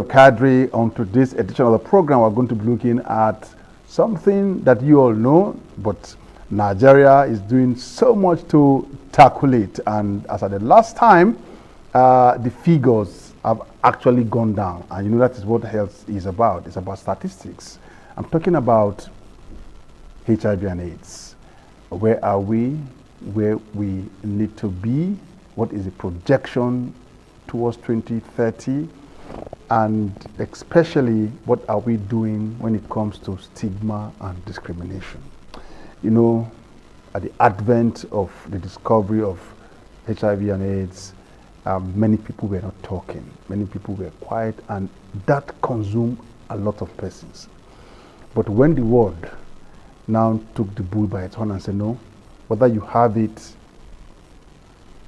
Kadri. On to this edition of the program, we're going to be looking at something that you all know, but Nigeria is doing so much to tackle it. And as at the last time, the figures have actually gone down. And you know that is what health is about. It's about statistics. I'm talking about HIV and AIDS. Where are we? Where we need to be? What is the projection towards 2030? And especially, what are we doing when it comes to stigma and discrimination? You know, at the advent of the discovery of HIV and AIDS, many people were not talking. Many people were quiet, and that consumed a lot of persons. But when the world now took the bull by its horn and said, no, whether you have it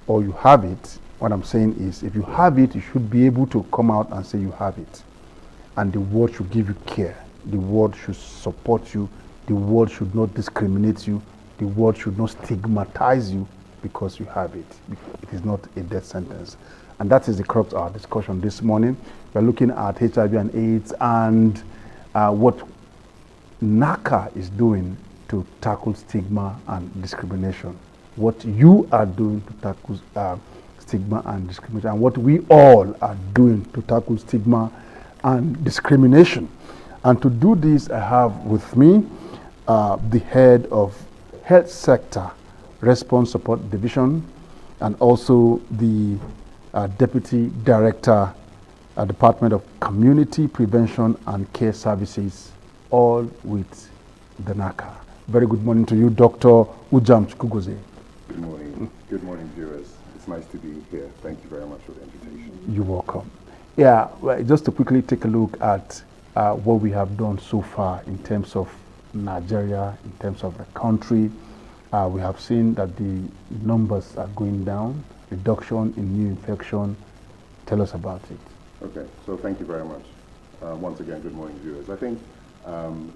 or you have it, what I'm saying is, if you have it, you should be able to come out and say you have it. And the world should give you care. The world should support you. The world should not discriminate you. The world should not stigmatize you because you have it. It is not a death sentence. And that is the crux of our discussion this morning. We're looking at HIV and AIDS and what NACA is doing to tackle stigma and discrimination. What you are doing to tackle stigma and discrimination, and what we all are doing to tackle stigma and discrimination. And to do this, I have with me the head of Health Sector Response Support Division, and also the Deputy Director, Department of Community Prevention and Care Services, all with the NACA. Very good morning to you, Dr. Ujam Chukwugozie. Good morning. Good morning, viewers. It's nice to be here. Thank you very much for the invitation. You're welcome. Yeah, well, just to quickly take a look at what we have done so far in terms of Nigeria, in terms of the country. We have seen that the numbers are going down, reduction in new infection. Tell us about it. Okay, so thank you very much. Once again, good morning, viewers. I think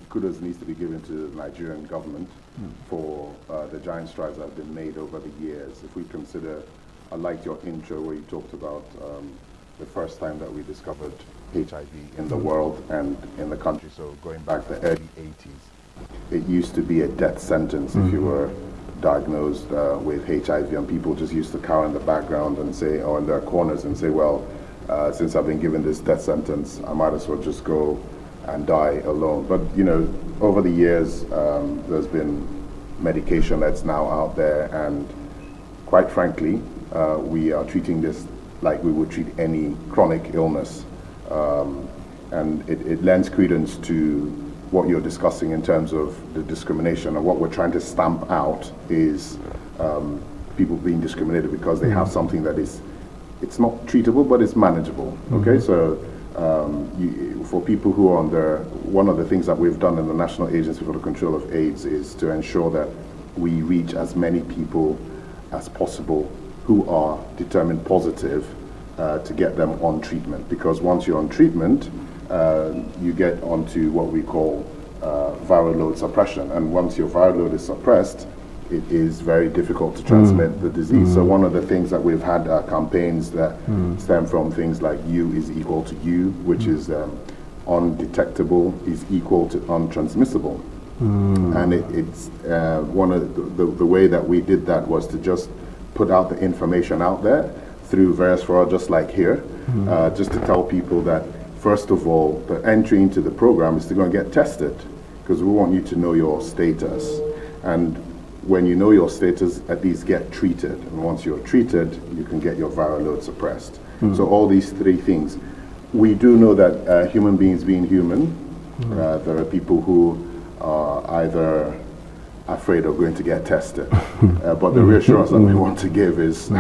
kudos needs to be given to the Nigerian government for the giant strides that have been made over the years. If we consider, I liked your intro where you talked about the first time that we discovered HIV in the world and in the country, so going back to the early 80s. It used to be a death sentence if you were diagnosed with HIV, and people just used to cower in the background and say, or in their corners and say, well, since I've been given this death sentence, I might as well just go and die alone. But you know, over the years, there's been medication that's now out there, and quite frankly, we are treating this like we would treat any chronic illness, and it lends credence to what you're discussing in terms of the discrimination. And what we're trying to stamp out is people being discriminated because they have something that is, it's not treatable, but it's manageable. Okay, so for people who are under, one of the things that we've done in the National Agency for the Control of AIDS is to ensure that we reach as many people as possible who are determined positive to get them on treatment. Because once you're on treatment, you get onto what we call viral load suppression. And once your viral load is suppressed, it is very difficult to transmit the disease. So one of the things that we've had campaigns that stem from things like U is equal to U, which is undetectable is equal to untransmissible. And it's one of the way that we did that was to just put out the information out there through various forums, just like here, just to tell people that, first of all, the entry into the program is to go and get tested, because we want you to know your status. And when you know your status, at least get treated. And once you're treated, you can get your viral load suppressed. So all these three things. We do know that human beings being human, there are people who are either afraid of going to get tested. But the reassurance that we want to give is,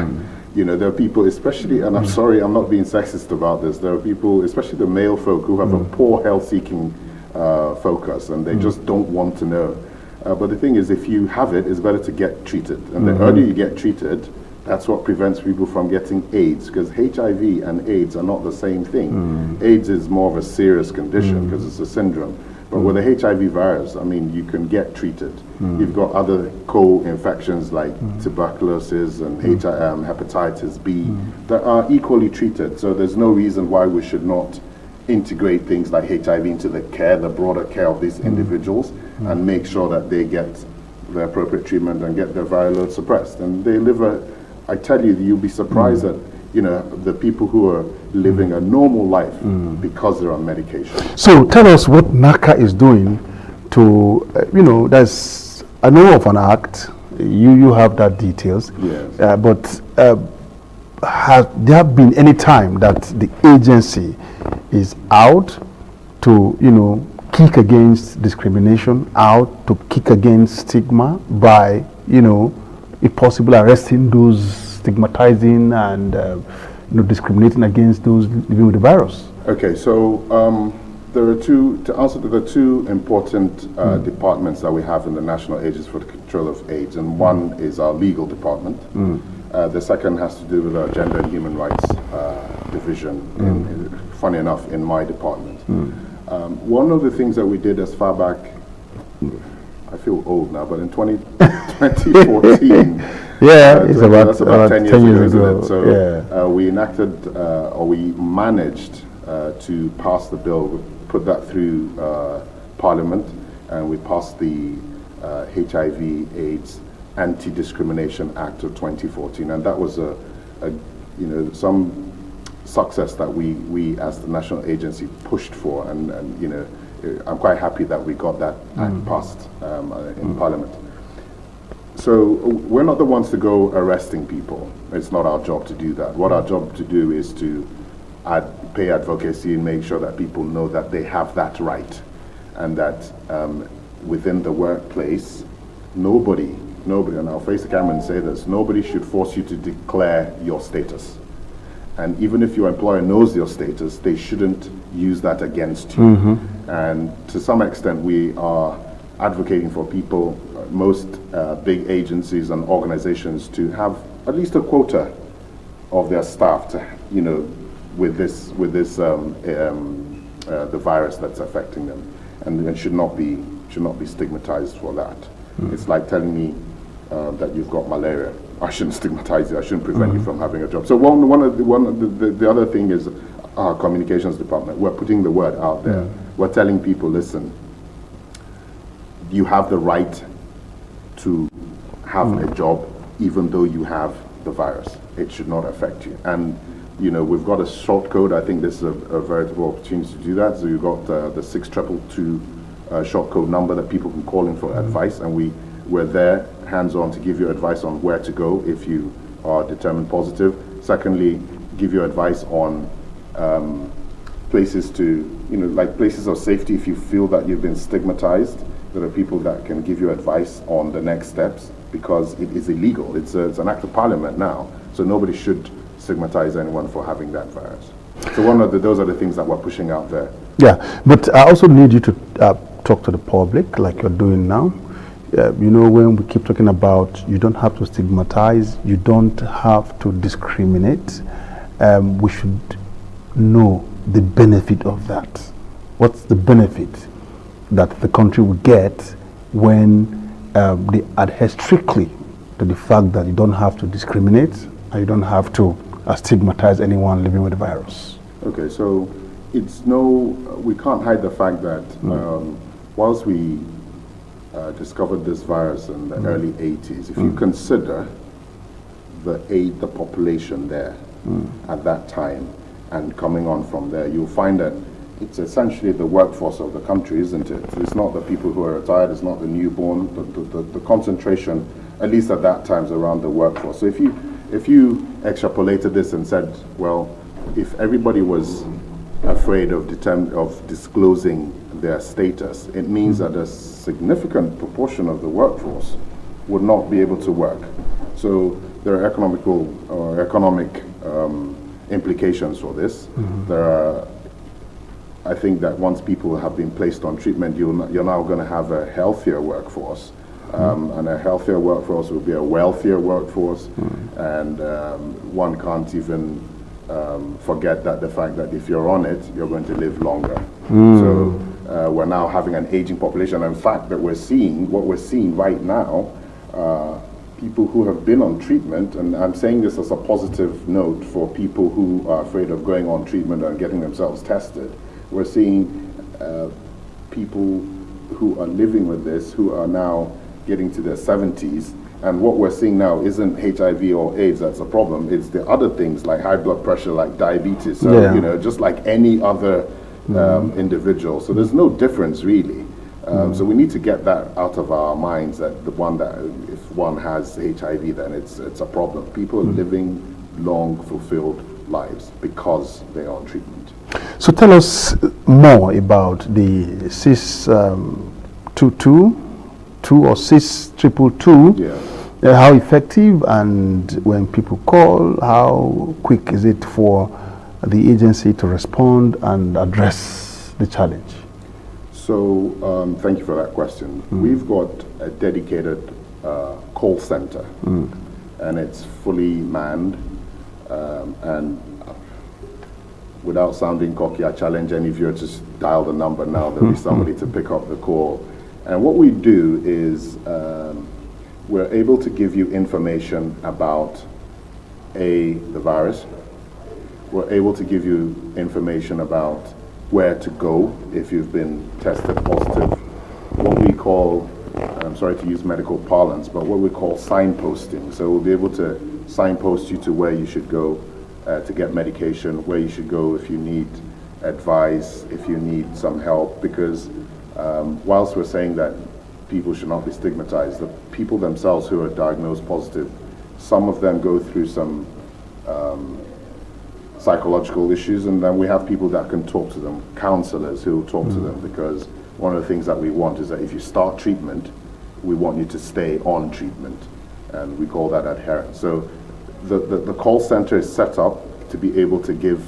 you know, there are people, especially, and I'm sorry, I'm not being sexist about this, there are people, especially the male folk, who have a poor health-seeking focus, and they just don't want to know. But the thing is, if you have it, it's better to get treated. And the earlier you get treated, that's what prevents people from getting AIDS, because HIV and AIDS are not the same thing. AIDS is more of a serious condition because it's a syndrome. But with the HIV virus, I mean, you can get treated. You've got other co-infections like tuberculosis and hepatitis B that are equally treated. So there's no reason why we should not integrate things like HIV into the care, the broader care of these individuals, and make sure that they get the appropriate treatment and get their viral load suppressed. And they live I tell you, you'll be surprised that, the people who are living a normal life because they're on medication. So tell us what NACA is doing to, I know of an act, you have that details, Yes. but has there been any time that the agency is out to, kick against discrimination, out to kick against stigma by, if possible, arresting those stigmatizing and discriminating against those living with the virus? Okay, so there are two important departments that we have in the National Agency for the Control of AIDS, and one is our legal department. The second has to do with our Gender and Human Rights division, funny enough, in my department. One of the things that we did as far back, I feel old now, but in 2014, it's that's about 10 years ago, isn't it? So yeah. we enacted, or we managed to pass the bill, put that through Parliament, and we passed the HIV/AIDS Anti-Discrimination Act of 2014, and that was some success that we as the national agency pushed for, and I'm quite happy that we got that act passed in Parliament. So we're not the ones to go arresting people. It's not our job to do that. What our job to do is to pay advocacy and make sure that people know that they have that right, and that within the workplace, nobody, and I'll face the camera and say this, nobody should force you to declare your status. And even if your employer knows your status, they shouldn't use that against you. And to some extent, we are advocating for people, most big agencies and organizations, to have at least a quota of their staff to, with the virus that's affecting them, and should not be stigmatized for that. It's like telling me that you've got malaria. I shouldn't stigmatize you. I shouldn't prevent you from having a job. So the other thing is our communications department. We're putting the word out there. We're telling people, listen, you have the right to have a job even though you have the virus. It should not affect you. And we've got a short code. I think this is a veritable opportunity to do that. So you've got the 6222 short code number that people can call in for advice, and we're there hands-on to give you advice on where to go if you are determined positive. Secondly, give you advice on places to, like places of safety if you feel that you've been stigmatized. There are people that can give you advice on the next steps, because it is illegal. It's an act of parliament now, so nobody should stigmatize anyone for having that virus. So those are the things that we're pushing out there. Yeah, but I also need you to talk to the public like you're doing now. When we keep talking about you don't have to stigmatize, you don't have to discriminate, we should know the benefit of that. What's the benefit that the country will get when they adhere strictly to the fact that you don't have to discriminate and you don't have to stigmatize anyone living with the virus? Okay, so we can't hide the fact that whilst we discovered this virus in the early 80s, if you consider the population there at that time and coming on from there, you'll find that it's essentially the workforce of the country, isn't it? It's not the people who are retired, it's not the newborn. The concentration, at least at that time, is around the workforce. So if you extrapolated this and said, well, if everybody was afraid of disclosing their status, it means that a significant proportion of the workforce would not be able to work. So there are economic implications for this. There are, I think that once people have been placed on treatment, you're now going to have a healthier workforce. And a healthier workforce will be a wealthier workforce. And one can't even forget that the fact that if you're on it, you're going to live longer. So we're now having an aging population. In fact, that what we're seeing right now, people who have been on treatment, and I'm saying this as a positive note for people who are afraid of going on treatment and getting themselves tested, We're seeing people who are living with this, who are now getting to their 70s, and what we're seeing now isn't HIV or AIDS that's a problem, it's the other things like high blood pressure, like diabetes, so, you know, just like any other individual. So there's no difference really. So we need to get that out of our minds, that the one that if one has HIV, then it's a problem. People are living long, fulfilled lives because they are on treatment. So tell us more about the CIS-222 or CIS-222. Yeah. How effective, and when people call, how quick is it for the agency to respond and address the challenge? So thank you for that question. We've got a dedicated call center, and it's fully manned. And without sounding cocky, I challenge any of you to just dial the number now. There'll be somebody to pick up the call. And what we do is we're able to give you information about the virus. We're able to give you information about where to go if you've been tested positive. What we call, I'm sorry to use medical parlance, but what we call signposting. So we'll be able to signpost you to where you should go to get medication, where you should go if you need advice, if you need some help, because whilst we're saying that people should not be stigmatized, the people themselves who are diagnosed positive, some of them go through some psychological issues, and then we have people that can talk to them, counselors who will talk to them, because one of the things that we want is that if you start treatment, we want you to stay on treatment, and we call that adherence. So the call center is set up to be able to give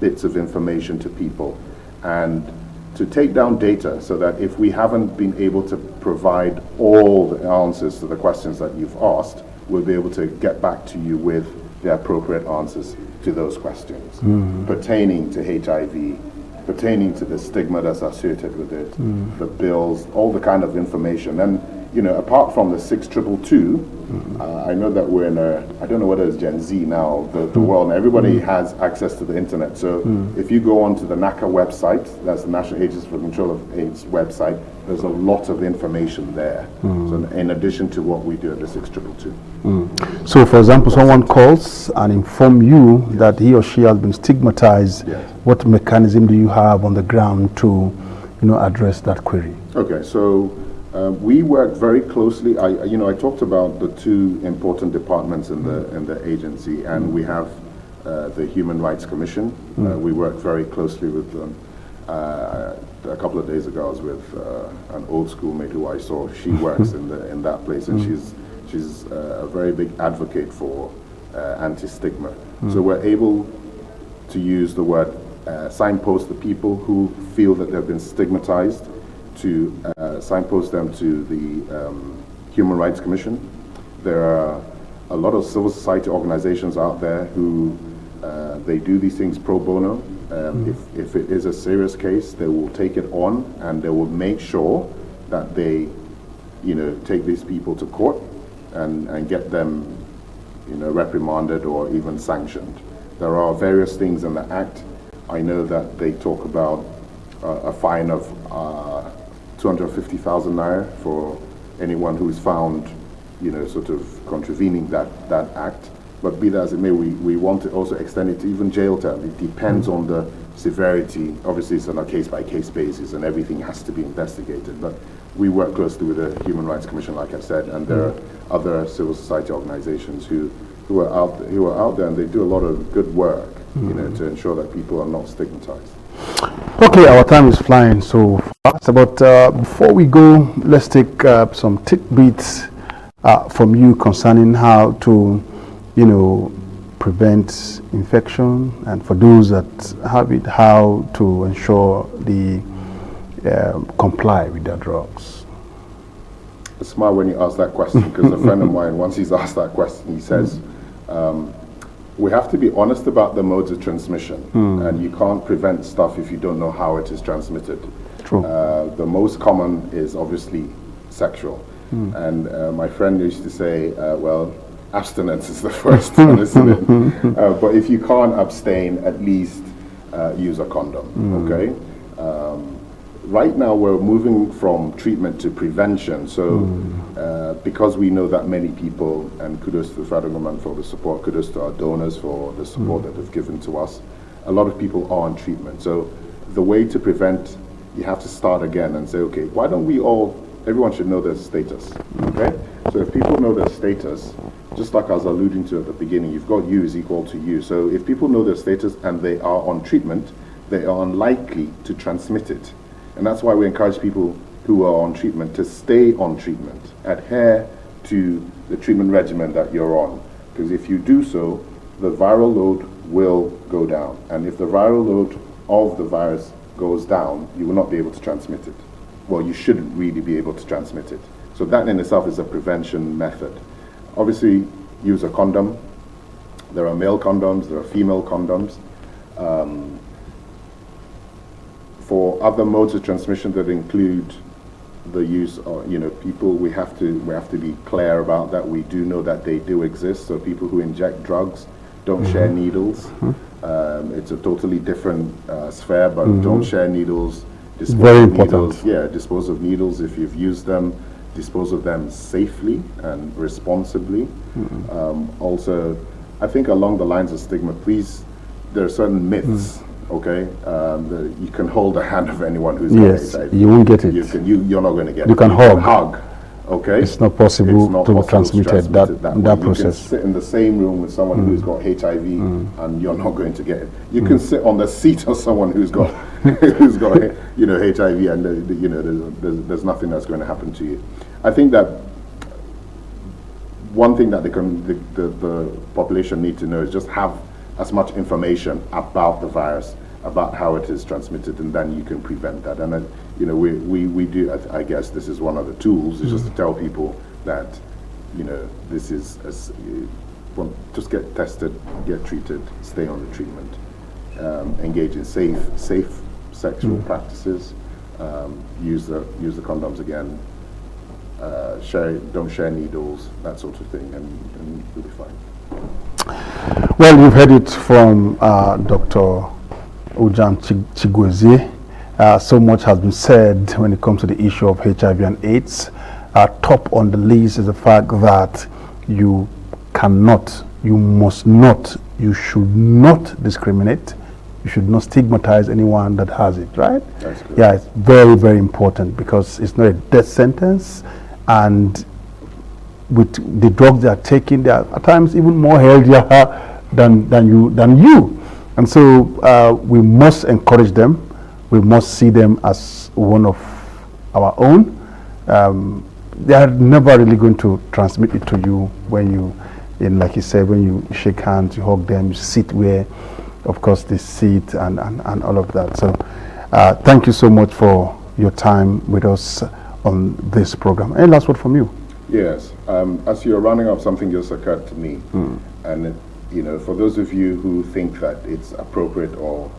bits of information to people and to take down data, so that if we haven't been able to provide all the answers to the questions that you've asked, we'll be able to get back to you with the appropriate answers to those questions pertaining to HIV, pertaining to the stigma that's associated with it, the bills, all the kind of information. And you know, apart from the 6222, I know that we're in I don't know whether it's Gen Z now, the world, and everybody has access to the internet. So if you go onto the NACA website, that's the National Agency for Control of AIDS website, there's a lot of information there. So in addition to what we do at the 6222. So for example, someone calls and inform you that he or she has been stigmatized. Yes. What mechanism do you have on the ground to, address that query? Okay, so we work very closely. I talked about the two important departments in the agency, and we have the Human Rights Commission. We work very closely with them. A couple of days ago, I was with an old schoolmate who I saw. She works in that place, and she's a very big advocate for anti-stigma. So we're able to use the word signpost the people who feel that they've been stigmatized, to signpost them to the Human Rights Commission. There are a lot of civil society organizations out there who they do these things pro bono. If it is a serious case, they will take it on, and they will make sure that they, take these people to court and get them, reprimanded or even sanctioned. There are various things in the Act. I know that they talk about a fine of 250,000 naira for anyone who is found, sort of contravening that Act. But be that as it may, we want to also extend it to even jail term. It depends on the severity. Obviously, it's on a case-by-case basis, and everything has to be investigated. But we work closely with the Human Rights Commission, like I said, and there are other civil society organizations who are out there, and they do a lot of good work, to ensure that people are not stigmatized. Okay, our time is flying so fast, but before we go, let's take some tidbits from you concerning how to, prevent infection, and for those that have it, how to ensure the comply with their drugs. It's smart when you ask that question, because a friend of mine, once he's asked that question, he says, we have to be honest about the modes of transmission, and you can't prevent stuff if you don't know how it is transmitted. True. The most common is obviously sexual, and my friend used to say, well, abstinence is the first one, isn't it? But if you can't abstain, at least use a condom, okay? right now we're moving from treatment to prevention. So because we know that many people, and kudos to the federal government for the support, kudos to our donors for the support that they've given to us, a lot of people are on treatment. So the way to prevent, you have to start again and say, okay, why don't we all, everyone should know their status, okay? So if people know their status, just like I was alluding to at the beginning, you've got you is equal to you. So if people know their status and they are on treatment, they are unlikely to transmit it. And that's why we encourage people who are on treatment to stay on treatment, adhere to the treatment regimen that you're on. Because if you do so, the viral load will go down. And if the viral load of the virus goes down, you will not be able to transmit it. Well, you shouldn't really be able to transmit it. So that in itself is a prevention method. Obviously, use a condom. There are male condoms, there are female condoms. For other modes of transmission that include the use of, people, we have to be clear about that. We do know that they do exist. So people who inject drugs don't share needles. It's a totally different sphere, but don't share needles. Very important. Dispose of needles if you've used them. Dispose of them safely and responsibly. Also, I think along the lines of stigma, please, there are certain myths. Okay, you can hold the hand of anyone who's got HIV. You won't get it. You're not going to get it. You can hug. Okay, it's not possible to be transmitted that process. You can sit in the same room with someone who's got HIV, and you're not going to get it. You can sit on the seat of someone who's got HIV, and there's nothing that's going to happen to you. I think that one thing that the population need to know is just have as much information about the virus, about how it is transmitted, and then you can prevent that. And we do. I guess this is one of the tools, is just to tell people that this is just get tested, get treated, stay on the treatment, engage in safe sexual practices, use the condoms again, don't share needles, that sort of thing, and you'll be fine. Well, you've heard it from Dr. Ujam Chigweze. So much has been said when it comes to the issue of HIV and AIDS. Top on the list is the fact that you cannot, you must not, you should not discriminate. You should not stigmatize anyone that has it, right? That's good. Yeah, it's very, very important, because it's not a death sentence, and with the drugs they are taking, they are at times even more healthier than you. And so we must encourage them. We must see them as one of our own. They are never really going to transmit it to you when you, like you said, when you shake hands, you hug them, you sit where, of course, they sit, and all of that. So thank you so much for your time with us on this program. Any last word from you? Yes. As you're running up, something just occurred to me. And, for those of you who think that it's appropriate or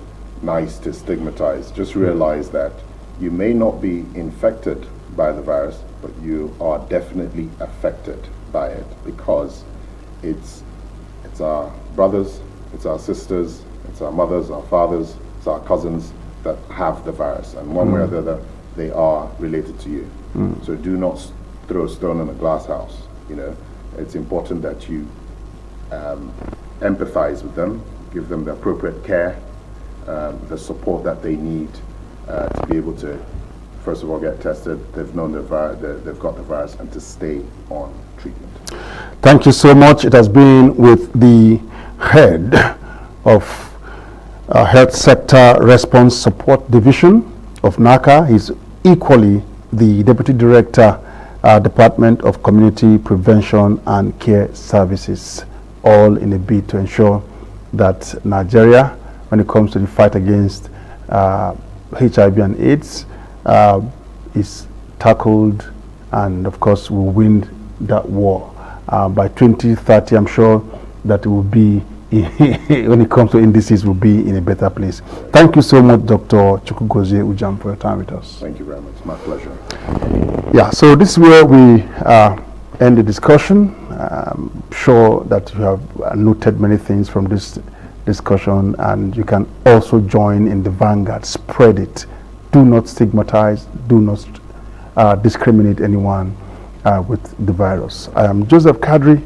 nice to stigmatize, just realize that you may not be infected by the virus, but you are definitely affected by it, because it's our brothers, it's our sisters, it's our mothers, our fathers, it's our cousins that have the virus, and one way or the other, they are related to you. So do not throw a stone in a glass house. It's important that you empathize with them, give them the appropriate care, the support that they need to be able to, first of all, get tested. They've known they've got the virus, and to stay on treatment. Thank you so much. It has been with the head of Health Sector Response Support Division of NACA. He's equally the Deputy Director, Department of Community Prevention and Care Services, all in a bid to ensure that Nigeria, when it comes to the fight against HIV and AIDS, is tackled, and of course will win that war. By 2030, I'm sure that it will be, when it comes to indices, will be in a better place. Thank you so much, Dr. Chukwugozie Ujam, for your time with us. Thank you very much. My pleasure. Yeah, so this is where we end the discussion. I'm sure that you have noted many things from this discussion, and you can also join in the vanguard. Spread it. do not stigmatize, do not discriminate anyone with the virus. I am Joseph Kadri.